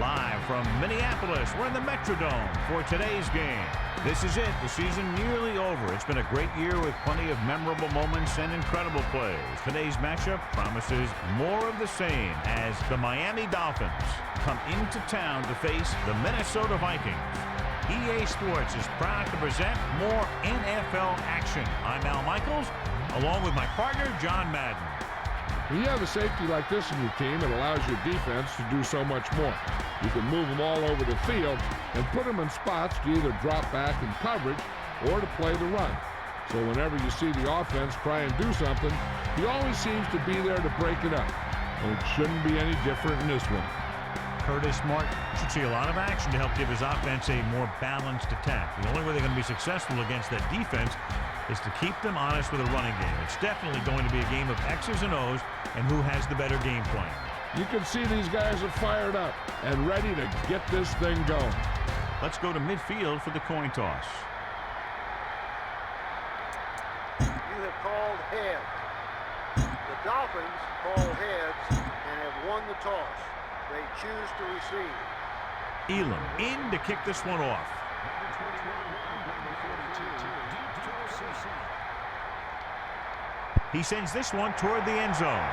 Live from Minneapolis, we're in the Metrodome for today's game. This is it, the season nearly over. It's been a great year with plenty of memorable moments and incredible plays. Today's matchup promises more of the same as the Miami Dolphins come into town to face the Minnesota Vikings. EA Sports is proud to present more NFL action. I'm Al Michaels, along with my partner, John Madden. When you have a safety like this in your team, it allows your defense to do so much more. You can move them all over the field and put them in spots to either drop back in coverage or to play the run. So whenever you see the offense try and do something, he always seems to be there to break it up. And it shouldn't be any different in this one. Curtis Smart should see a lot of action to help give his offense a more balanced attack. The only way they're going to be successful against that defense is to keep them honest with a running game. It's definitely going to be a game of X's and O's and who has the better game plan. You can see these guys are fired up and ready to get this thing going. Let's go to midfield for the coin toss. You have called heads. The Dolphins call heads and have won the toss. They choose to receive. Elam in to kick this one off. He sends this one toward the end zone.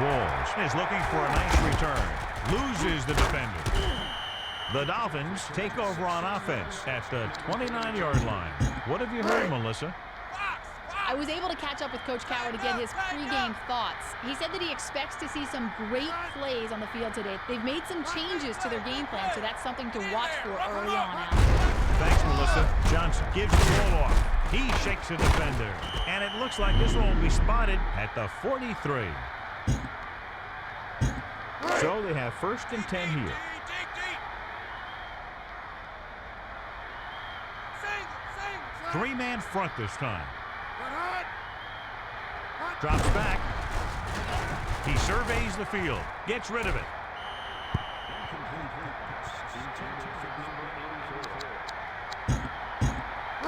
Walls is looking for a nice return. Loses the defender. The Dolphins take over on offense at the 29-yard line. What have you heard, Melissa? I was able to catch up with Coach Cowher to get his pregame thoughts. He said that he expects to see some great plays on the field today. They've made some changes to their game plan, so that's something to watch for early on out. Thanks, Melissa. Johnson gives the ball off. He shakes the defender, and it looks like this one will be spotted at the 43. So they have 1st and 10 here. Three-man front this time. Drops back. He surveys the field. Gets rid of it.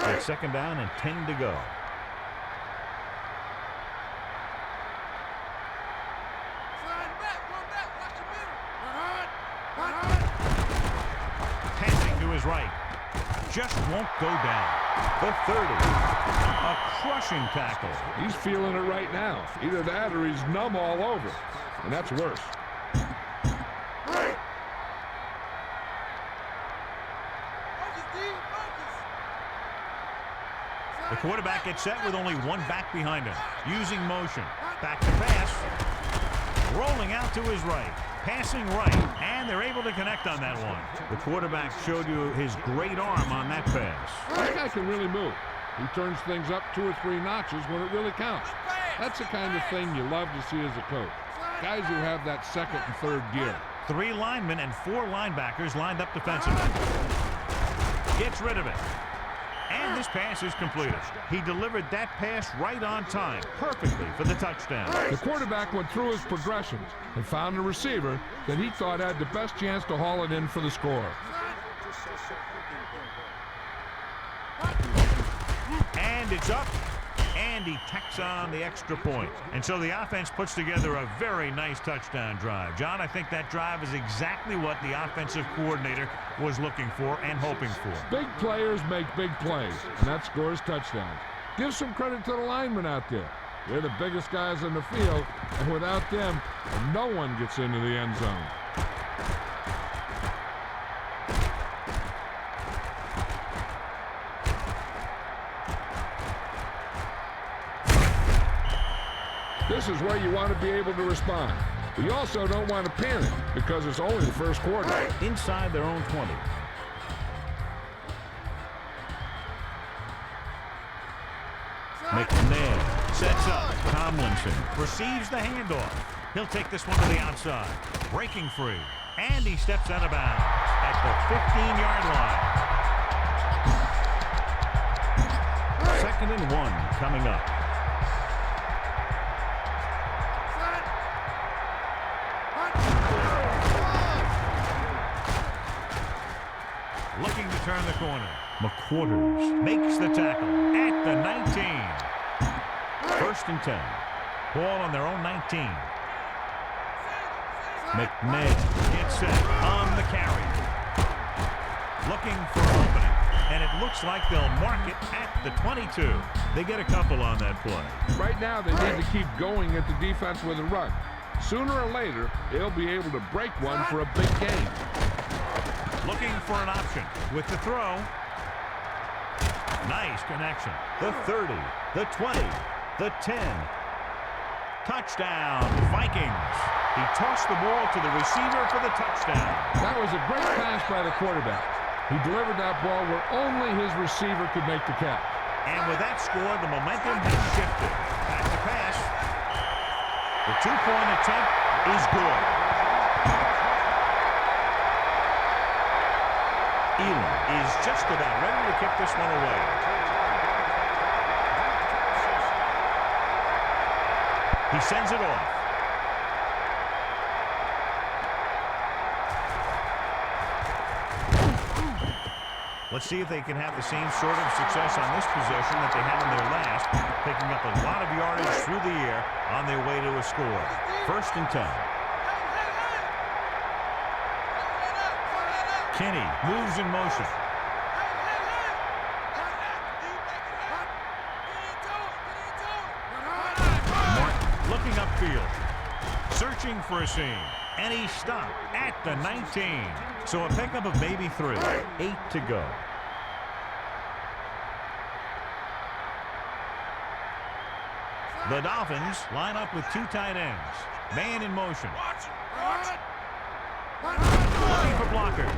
It's 2nd down and 10 to go. Passing to his right. Just won't go down. The 30. A crushing tackle. He's feeling it right now. Either that or he's numb all over. And that's worse. The quarterback gets set with only one back behind him. Using motion. Back to pass. Rolling out to his right. Passing right. And they're able to connect on that one. The quarterback showed you his great arm on that pass. That guy can really move. He turns things up 2 or 3 notches when it really counts. That's the kind of thing you love to see as a coach. Guys who have that 2nd and 3rd gear. 3 linemen and 4 linebackers lined up defensively. Gets rid of it. And this pass is completed. He delivered that pass right on time, perfectly for the touchdown. The quarterback went through his progressions and found a receiver that he thought had the best chance to haul it in for the score. And it's up, and he tacks on the extra point. And so the offense puts together a very nice touchdown drive. John, I think that drive is exactly what the offensive coordinator was looking for and hoping for. Big players make big plays, and that scores touchdowns. Give some credit to the linemen out there. They're the biggest guys on the field, and without them, no one gets into the end zone. This is where you want to be able to respond. But you also don't want to panic because it's only the 1st quarter. Inside their own 20. McNair sets up. Tomlinson receives the handoff. He'll take this one to the outside. Breaking free. And he steps out of bounds at the 15-yard line. 2nd and 1 coming up. Looking to turn the corner. McQuarters makes the tackle at the 19. 1st and 10. Ball on their own 19. McNair gets set on the carry. Looking for an opening. And it looks like they'll mark it at the 22. They get a couple on that play. Right now, they need to keep going at the defense with a run. Sooner or later, they'll be able to break one for a big gain. Looking for an option with the throw. Nice connection. The 30, the 20, the 10. Touchdown, Vikings. He tossed the ball to the receiver for the touchdown. That was a great pass by the quarterback. He delivered that ball where only his receiver could make the catch. And with that score, the momentum has shifted. Back to pass. The two-point attempt is good. Elam is just about ready to kick this one away. He sends it off. Let's see if they can have the same sort of success on this possession that they had in their last, picking up a lot of yardage through the air on their way to a score. 1st and 10. Kenny moves in motion. Martin looking upfield, searching for a seam, and he stopped at the 19. So a pickup of maybe 3. 8 to go. The Dolphins line up with 2 tight ends. Man in motion. Looking for blockers.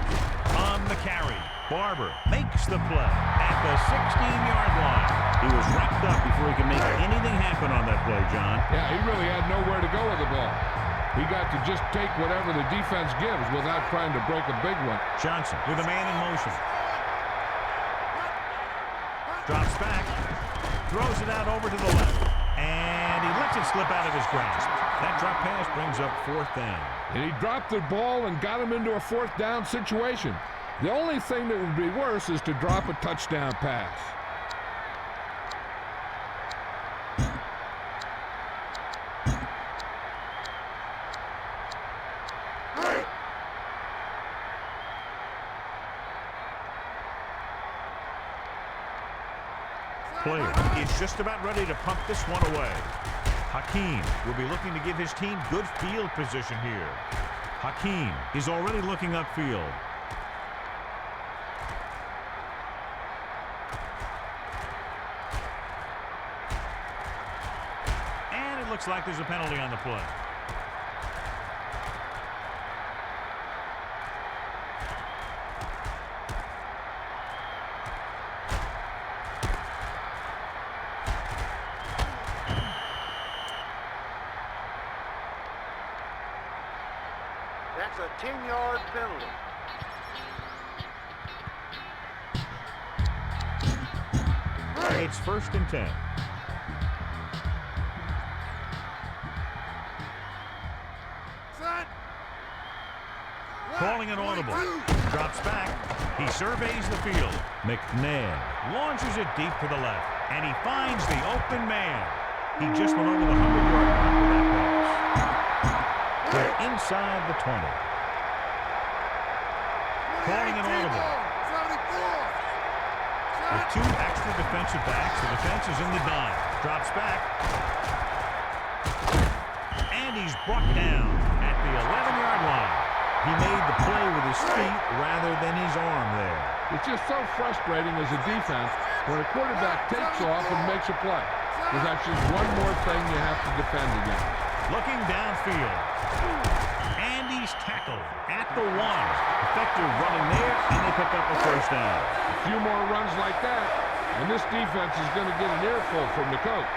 On the carry. Barber makes the play at the 16-yard line. He was wrapped up before he could make anything happen on that play, John. Yeah, he really had nowhere to go with the ball. He got to just take whatever the defense gives without trying to break a big one. Johnson with a man in motion. Drops back. Throws it out over to the left. And he lets it slip out of his grasp. That drop pass brings up 4th down. And he dropped the ball and got him into a 4th down situation. The only thing that would be worse is to drop a touchdown pass. Player is just about ready to pump this one away. Hakeem will be looking to give his team good field position here. Hakeem is already looking upfield. And it looks like there's a penalty on the play. That's a 10-yard penalty. It's 1st and 10. Calling an audible. Drops back. He surveys the field. McNair launches it deep to the left. And he finds the open man. He just went over the 100-yard line with that pass. They're inside the 20. Calling an audible. With 2 extra defensive backs, the defense is in the dime. Drops back. And he's brought down at the 11-yard line. He made the play with his feet rather than his arm there. It's just so frustrating as a defense when a quarterback takes off and makes a play. Because that's just one more thing you have to defend against. Looking downfield. And he's tackled at the 1. Effective running there, and they pick up a 1st down. A few more runs like that, and this defense is going to get an earful from the coach.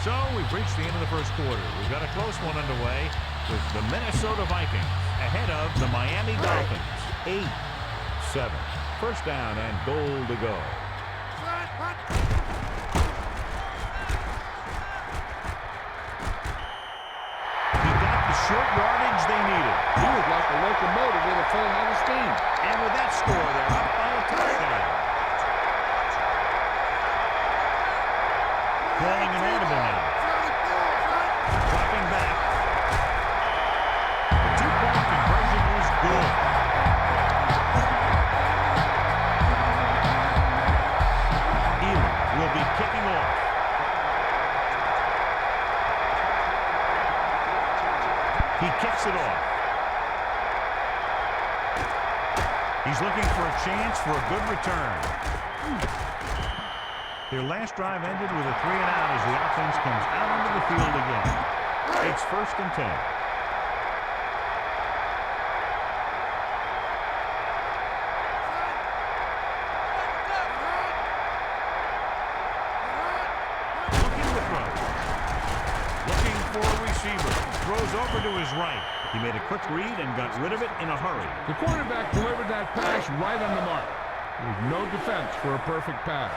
So we've reached the end of the 1st quarter. We've got a close one underway. with the Minnesota Vikings ahead of the Miami Dolphins. 8-7. First down and goal to go. He got the short yardage they needed. He was like a locomotive with a full head of steam. And with that score, they're up by a touchdown. Calling an audible now. Dropping back. The two-point conversion is good. Elam will be kicking off. He kicks it off. He's looking for a chance for a good return. Their last drive ended with a 3-and-out as the offense comes out onto the field again. It's 1st and 10. Looking to throw. Looking for a receiver. Throws over to his right. He made a quick read and got rid of it in a hurry. The quarterback delivered that pass right on the mark. There's no defense for a perfect pass.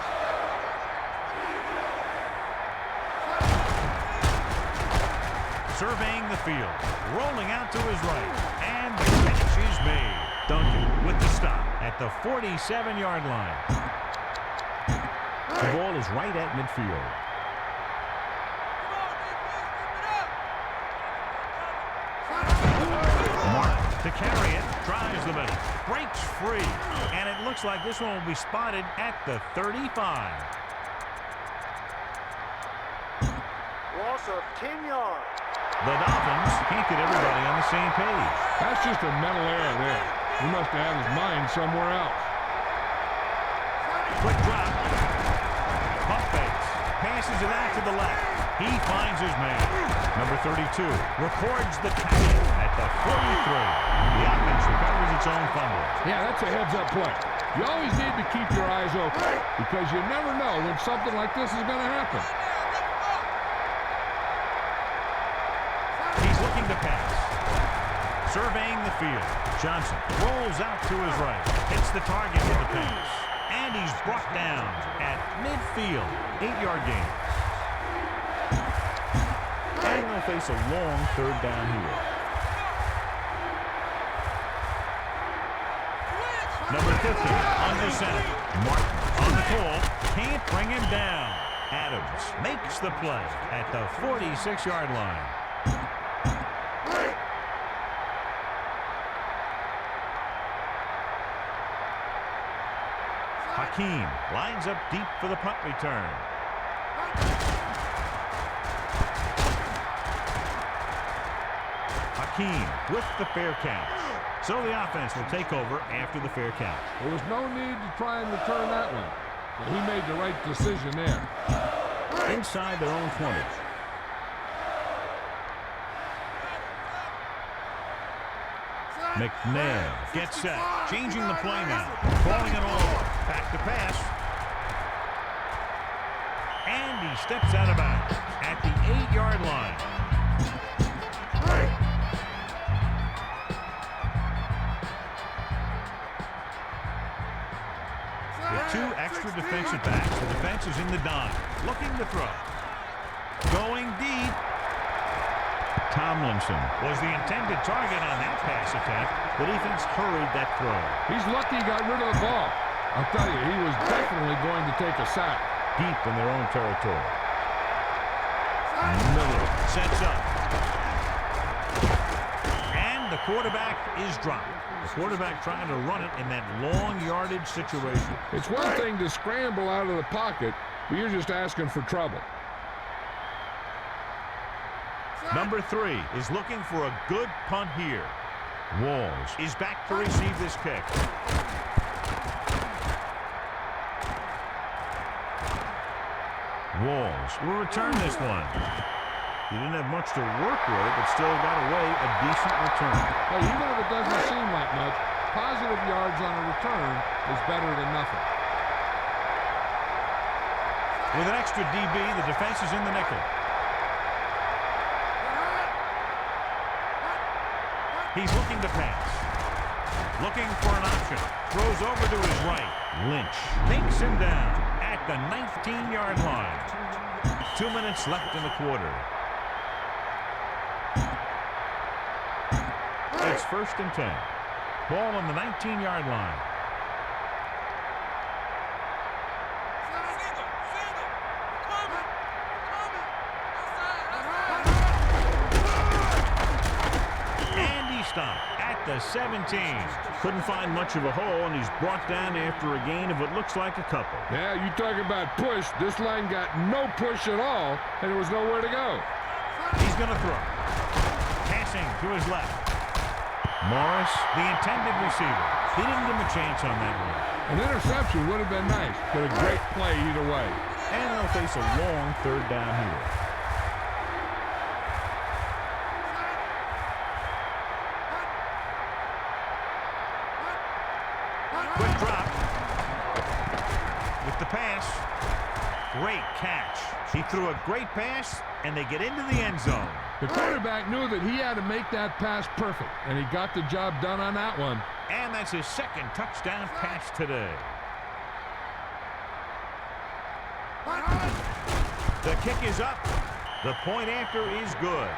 Surveying the field, rolling out to his right, and the catch is made. Duncan with the stop at the 47-yard line. The ball is right at midfield. Mark to carry it, drives the middle, breaks free, and it looks like this one will be spotted at the 35. Loss of 10 yards. The Dolphins can't get everybody on the same page. That's just a mental error there. He must have had his mind somewhere else. Quick drop. Pump fakes. Passes it out to the left. He finds his man. Number 32 records the tackle at the 43. The offense recovers its own fumble. Yeah, that's a heads-up play. You always need to keep your eyes open because you never know when something like this is going to happen. He's looking to pass. Surveying the field. Johnson rolls out to his right. Hits the target with the pass. And he's brought down at midfield. 8-yard gain. And they'll face a long 3rd down here. Number 50 under center. Martin on the call. Can't bring him down. Adams makes the play at the 46-yard line. Hakeem lines up deep for the punt return. Hakeem with the fair catch. So the offense will take over after the fair catch. There was no need to try and return that one. But he made the right decision there. Inside their own 20. McNair gets set. Changing the play now. Calling it all. Back to pass. And he steps out of bounds at the 8-yard line. With 2 extra defensive backs, the defense is in the dime. Looking to throw. Going deep. Tomlinson was the intended target on that pass attempt. The defense hurried that throw. He's lucky he got rid of the ball. I'll tell you, he was definitely going to take a sack. Deep in their own territory. Miller sets up. And the quarterback is dropped. The quarterback trying to run it in that long yardage situation. It's one thing to scramble out of the pocket, but you're just asking for trouble. Number 3 is looking for a good punt here. Walls is back to receive this kick. Walls will return this one. He didn't have much to work with, but still got away a decent return. Hey, even if it doesn't seem like much, positive yards on a return is better than nothing. With an extra DB, the defense is in the nickel. He's looking to pass. Looking for an option. Throws over to his right. Lynch takes him down at the 19-yard line. 2 minutes left in the quarter. It's 1st and 10. Ball on the 19-yard line. Stop at the 17. Couldn't find much of a hole, and he's brought down after a gain of what looks like a couple. Yeah, you talk about push. This line got no push at all, and there was nowhere to go. He's going to throw. Passing to his left. Morris, the intended receiver. He didn't give him a chance on that one. An interception would have been nice, but a great play either way. And they'll face a long 3rd down here. Quick drop. With the pass. Great catch. He threw a great pass, and they get into the end zone. The quarterback knew that he had to make that pass perfect, and he got the job done on that one. And that's his 2nd touchdown pass today. The kick is up. The point after is good.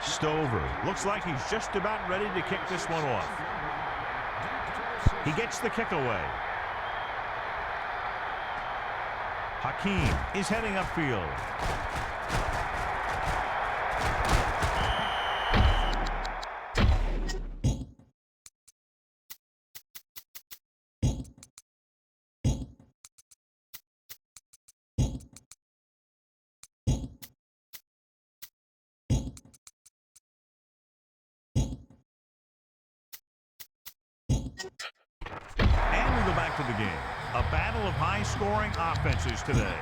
Stover looks like he's just about ready to kick this one off. He gets the kick away. Hakeem is heading upfield. To the game. A battle of high-scoring offenses today.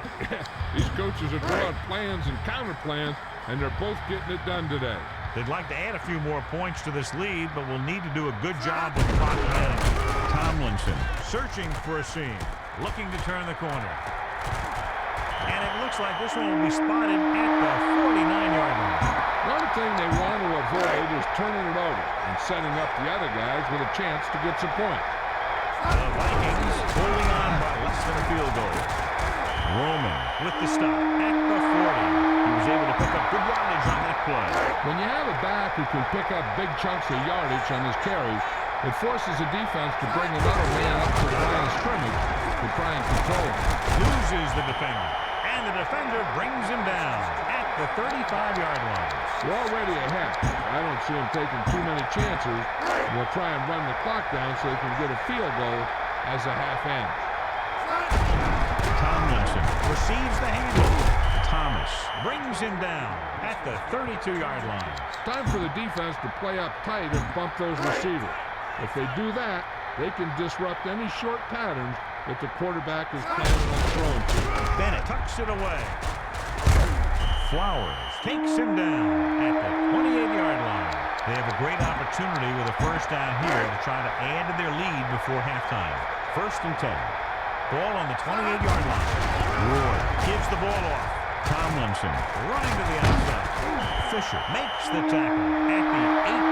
These coaches are drawing plans and counter-plans, and they're both getting it done today. They'd like to add a few more points to this lead, but will need to do a good job with clock management. Tomlinson searching for a seam, looking to turn the corner. And it looks like this one will be spotted at the 49-yard line. One thing they want to avoid is turning it over and setting up the other guys with a chance to get some points. The Vikings holding on by less than a field goal. Roman with the stop at the 40. He was able to pick up good yardage on that play. When you have a back who can pick up big chunks of yardage on his carries, it forces the defense to bring another man up to the line of scrimmage to try and control him. Loses the defender, and the defender brings him down at the 35-yard line. They're already ahead. I don't see him taking too many chances. They'll try and run the clock down so they can get a field goal as a half end. Tomlinson receives the handoff. Thomas brings him down at the 32-yard line. Time for the defense to play up tight and bump those receivers. If they do that, they can disrupt any short patterns that the quarterback is planning on throwing to. Bennett tucks it away. Flowers takes him down at the 28-yard line. They have a great opportunity with a 1st down here to try to add to their lead before halftime. 1st and 10. Ball on the 28-yard line. Ward gives the ball off. Tomlinson running to the outside. Fisher makes the tackle at the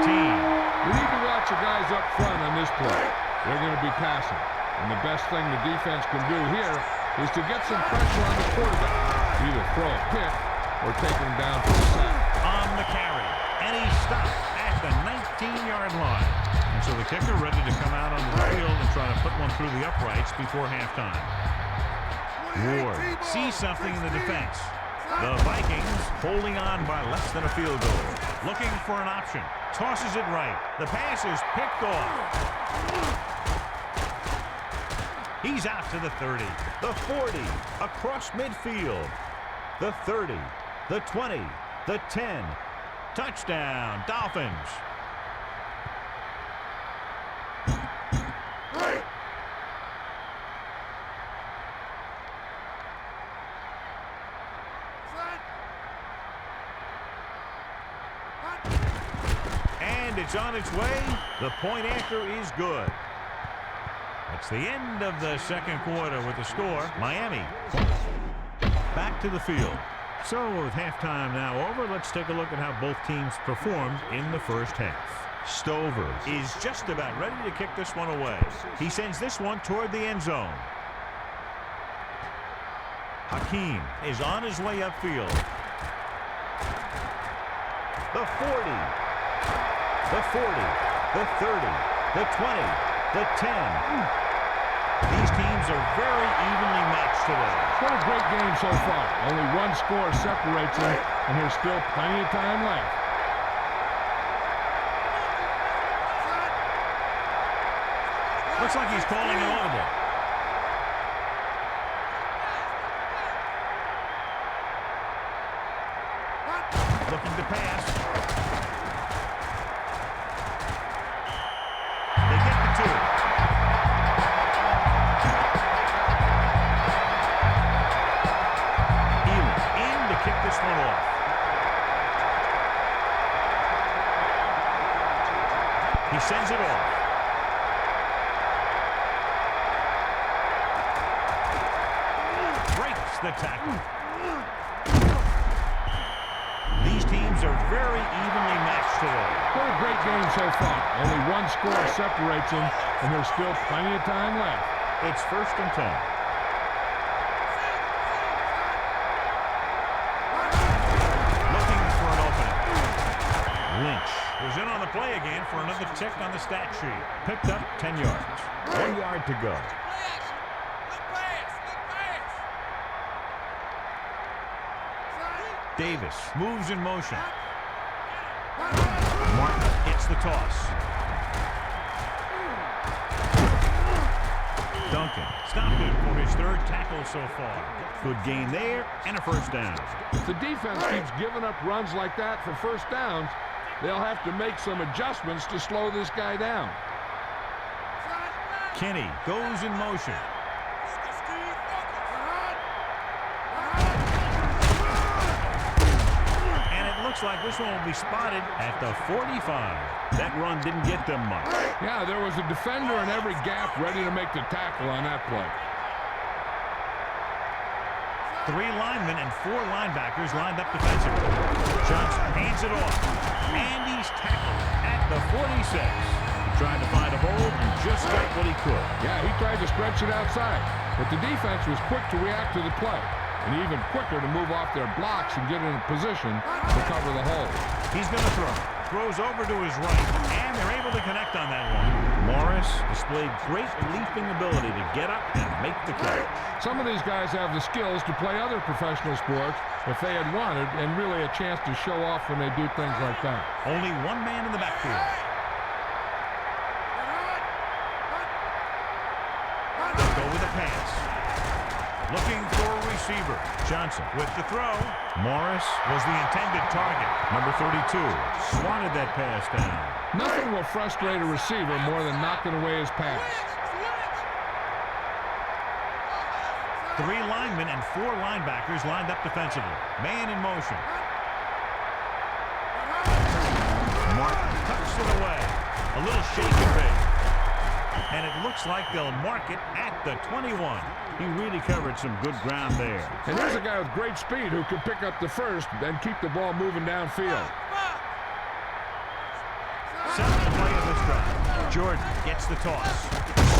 18. You need to watch the guys up front on this play. They're going to be passing. And the best thing the defense can do here is to get some pressure on the quarterback. Either throw a pick or take him down for the sack. On the carry. And he stopped at the 19-yard line. And so the kicker ready to come out on the field and try to put one through the uprights before halftime. Ward sees something in the defense. The Vikings holding on by less than a field goal. Looking for an option. Tosses it right. The pass is picked off. He's out to the 30, the 40, across midfield, the 30, the 20, the 10. Touchdown, Dolphins. And it's on its way. The point after is good. That's the end of the 2nd quarter with the score. Miami back to the field. So with halftime now over, let's take a look at how both teams performed in the first half. Stover is just about ready to kick this one away. He sends this one toward the end zone. Hakeem is on his way upfield. The 40, the 40, the 30, the 20, the 10. These teams are very evenly matched today. What a great game so far. Only one score separates them, and there's still plenty of time left. Looks like he's calling an audible. Looking to pass. They get the 2. Elam in to kick this one off. He sends it off. Breaks the tackle. These teams are very evenly matched today. What a great game so far. Only one score separates them, and there's still plenty of time left. It's 1st and 10. Looking for an opening. Lynch was in on the play again for another tick on the stat sheet. Picked up 10 yards. 1 yard to go. Davis moves in motion. Martin gets the toss. Duncan stopped it for his 3rd tackle so far. Good gain there and a 1st down. If the defense keeps giving up runs like that for 1st downs, they'll have to make some adjustments to slow this guy down. Kenny goes in motion. Looks like this one will be spotted at the 45. That run didn't get them much. Yeah, there was a defender in every gap ready to make the tackle on that play. 3 linemen and 4 linebackers lined up defensively. Johnson hands it off, and he's tackled at the 46. He tried to find a hole and just got what he could. Yeah, he tried to stretch it outside, but the defense was quick to react to the play, and even quicker to move off their blocks and get in a position to cover the hole. He's going to throw. Throws over to his right, and they're able to connect on that one. Morris displayed great leaping ability to get up and make the catch. Some of these guys have the skills to play other professional sports if they had wanted, and really a chance to show off when they do things like that. Only one man in the backfield. Go with a pass. Looking for a receiver. Johnson with the throw. Morris was the intended target. Number 32 swatted that pass down. Nothing will frustrate a receiver more than knocking away his pass. 3 linemen and 4 linebackers lined up defensively. Man in motion. Martin tucks it away. A little shake and bake. And it looks like they'll mark it at the 21. He really covered some good ground there. And here's a guy with great speed who can pick up the first and keep the ball moving downfield. Second play of this drive. Jordan gets the toss.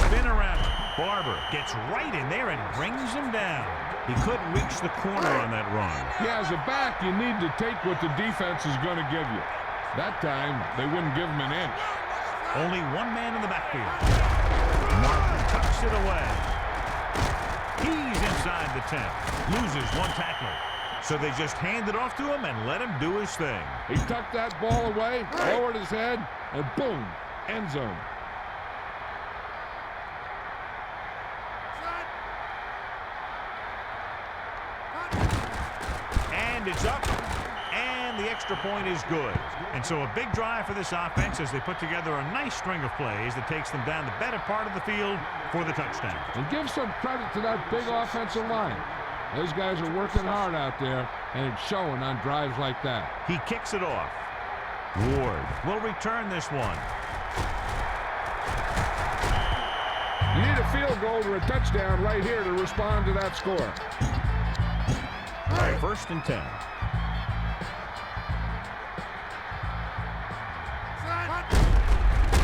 Spin around. Barber gets right in there and brings him down. He couldn't reach the corner on that run. Yeah, as a back, you need to take what the defense is going to give you. That time, they wouldn't give him an inch. Only one man in the backfield. Martin tucks it away. He's inside the 10. Loses one tackler. So they just hand it off to him and let him do his thing. He tucked that ball away, lowered his head, and boom, end zone. And it's up. And the extra point is good. And so a big drive for this offense as they put together a nice string of plays that takes them down the better part of the field for the touchdown. And give some credit to that big offensive line. Those guys are working hard out there, and it's showing on drives like that. He kicks it off. Ward will return this one. You need a field goal or a touchdown right here to respond to that score. First and 10.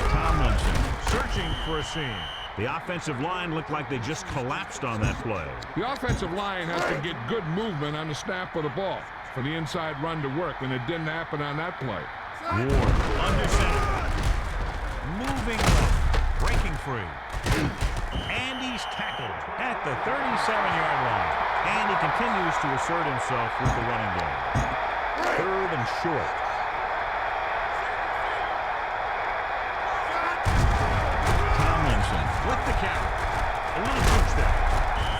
Tomlinson searching for a seam. The offensive line looked like they just collapsed on that play. The offensive line has to get good movement on the snap of the ball for the inside run to work, and it didn't happen on that play. Ward under center. Moving left. Breaking free. And he's tackled at the 37-yard line. And he continues to assert himself with the running game. Third and short. Tomlinson with the carry. A little juke there.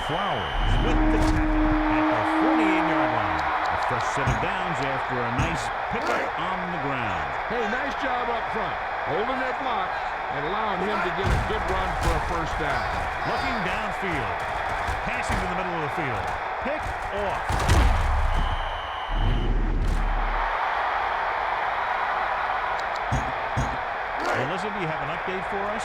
Flowers with the tackle at the 48-yard line. A fresh set of downs after a nice pickup on the ground. Hey, nice job up front, holding that block and allowing him to get a good run for a first down. Looking downfield. Passing to the middle of the field. Pick off. Melissa, do you have an update for us?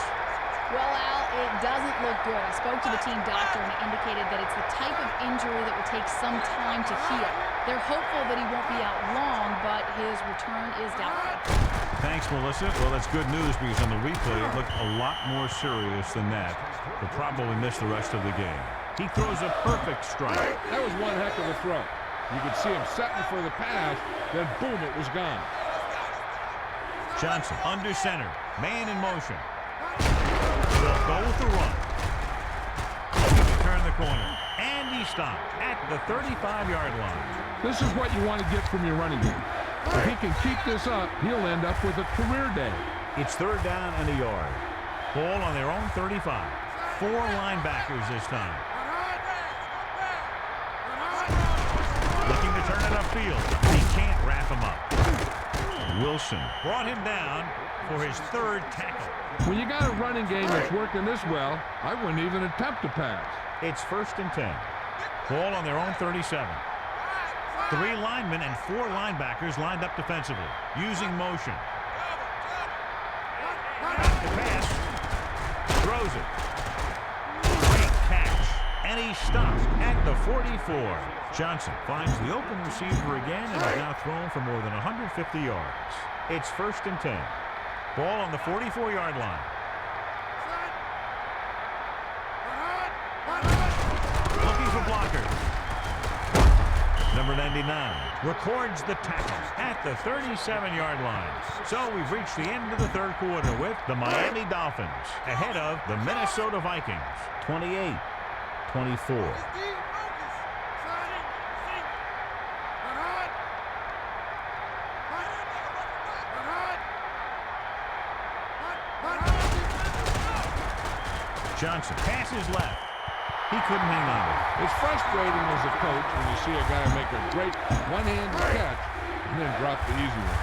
Well, Al, it doesn't look good. I spoke to the team doctor, and he indicated that it's the type of injury that will take some time to heal. They're hopeful that he won't be out long, but his return is doubtful. Thanks, Melissa. Well, that's good news because on the replay it looked a lot more serious than that. He'll probably miss the rest of the game. He throws a perfect strike. That was one heck of a throw. You could see him setting for the pass, then boom, it was gone. Johnson under center. Man in motion. They'll go with the run. Looking to turn the corner. And he stopped at the 35-yard line. This is what you want to get from your running game. If he can keep this up, he'll end up with a career day. It's third down and a yard. Ball on their own 35. 4 linebackers this time. Looking to turn it upfield. He can't wrap him up. Wilson brought him down for his third tackle. When you got a running game that's working this well, I wouldn't even attempt to pass. It's first and 10. Ball on their own 37. 3 linemen and 4 linebackers lined up defensively, using motion. The pass. Throws it. Great catch. And he stopped at the 44. Johnson finds the open receiver again and is now thrown for more than 150 yards. It's first and 10. Ball on the 44-yard line. Looking for blockers. Number 99 records the tackle at the 37-yard line. So we've reached the end of the third quarter with the Miami Dolphins ahead of the Minnesota Vikings, 28-24. Johnson passes left. He couldn't hang on. It's frustrating as a coach when you see a guy make a great one-handed catch and then drop the easy one.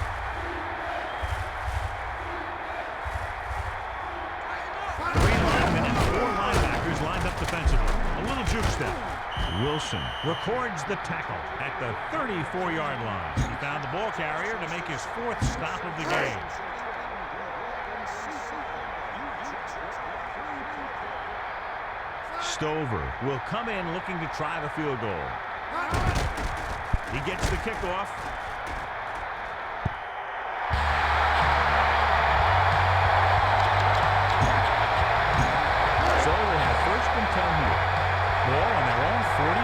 Three linemen and 4 linebackers lined up defensively. A little juke step. Wilson records the tackle at the 34-yard line. He found the ball carrier to make his 4th stop of the game. Stover will come in looking to try the field goal. He gets the kickoff. So they have first and 10 here. Ball on their own 41.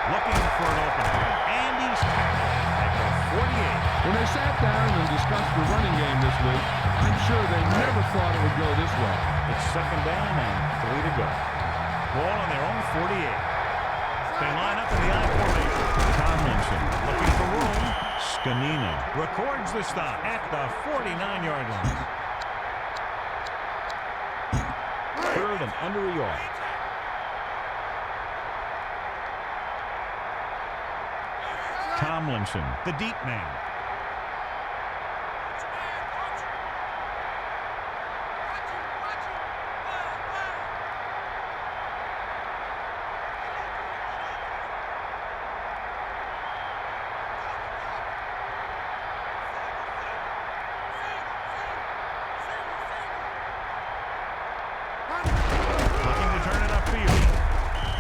Looking for an opening. And he's tackled at the 48. When they sat down and discussed the running game this week, I'm sure they never thought it would go this well. It's second down and 3 to go. Ball on their own 48. They line up in the I formation. Tomlinson looking for room. Scanina records the stop at the 49-yard line. Third and under a yard. Tomlinson, the deep man.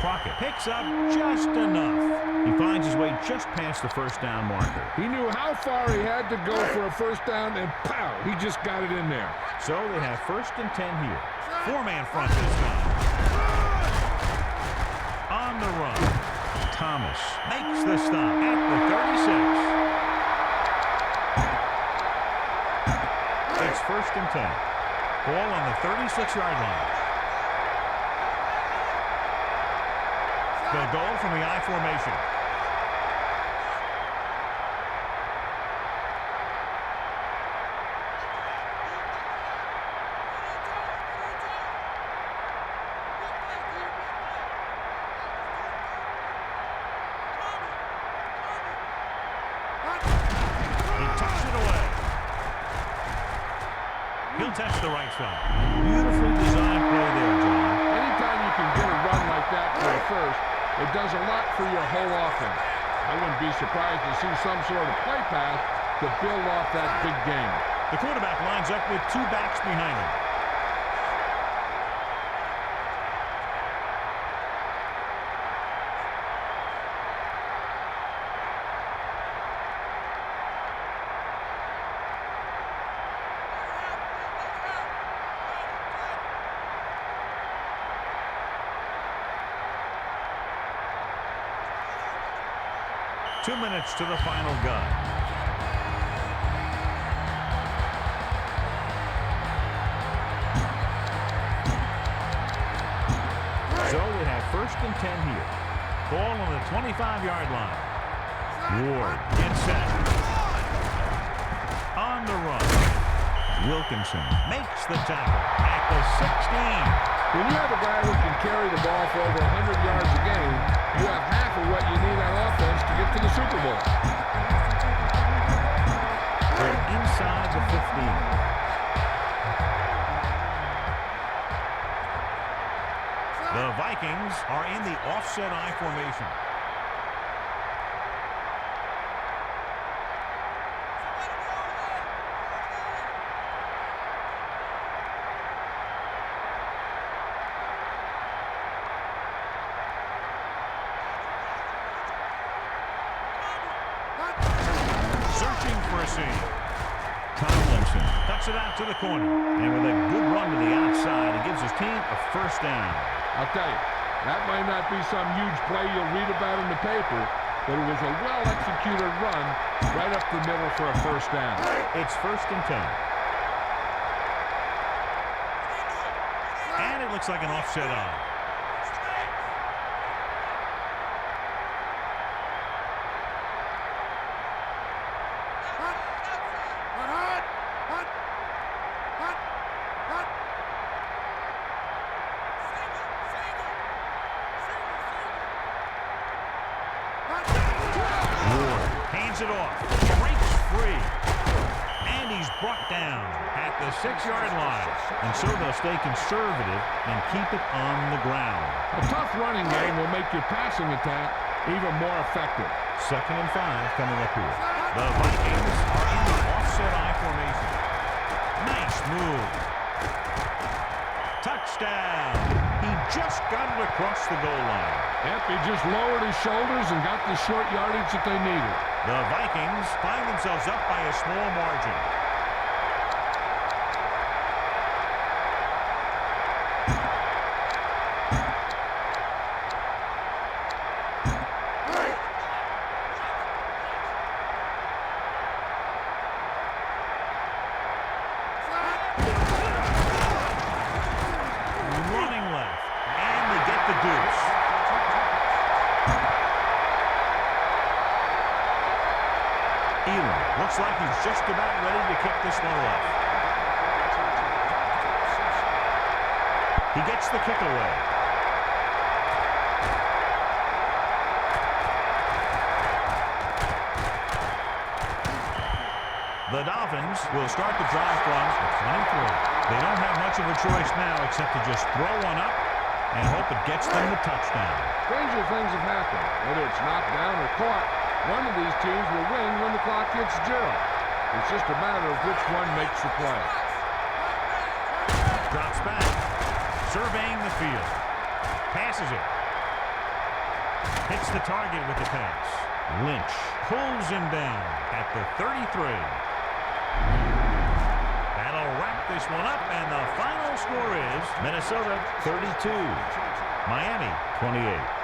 Crockett picks up just enough. He finds his way just past the first down marker. He knew how far he had to go for a first down, and pow, he just got it in there. So they have 1st and 10 here. 4-man front this time. On the run. Thomas makes the stop at the 36. It's 1st and 10. Ball on the 36-yard line. They'll go from the I formation. He tucks it away. He'll test the right side. Beautifully designed play there, John. Anytime you can get a run like that for a first, it does a lot for your whole offense. I wouldn't be surprised to see some sort of play pass to build off that big game. The quarterback lines up with 2 backs behind him. Two minutes to the final gun. So we have 1st and 10 here. Ball on the 25-yard line. Ward gets set. On the run. Wilkinson makes the tackle at the 16. When you have a guy who can carry the ball for over 100 yards a game, you have half of what you need on offense to get to the Super Bowl. They're inside the 15. The Vikings are in the offset I formation. Searching for a seam. Tomlinson cuts it out to the corner. And with a good run to the outside, he gives his team a 1st down. I'll tell you, that might not be some huge play you'll read about in the paper, but it was a well-executed run right up the middle for a 1st down. It's 1st and 10. And it looks like an offset on. It off, breaks free, and he's brought down at the 6-yard line. And so they'll stay conservative and keep it on the ground. A tough running game will make your passing attack even more effective. 2nd and 5 coming up here. The Vikings are in the offset I formation. Nice move. Touchdown. He just got it across the goal line. Yep, he just lowered his shoulders and got the short yardage that they needed. The Vikings find themselves up by a small margin. Running left, and they get the deuce. Looks like he's just about ready to kick this one off. He gets the kick away. The Dolphins will start the drive from the 23. They don't have much of a choice now except to just throw one up and hope it gets them the touchdown. Stranger things have happened. Whether it's knocked down or caught, one of these teams will win when the clock hits 0. It's just a matter of which one makes the play. Drops back, surveying the field. Passes it. Hits the target with the pass. Lynch pulls him down at the 33. That'll wrap this one up, and the final score is Minnesota 32, Miami 28.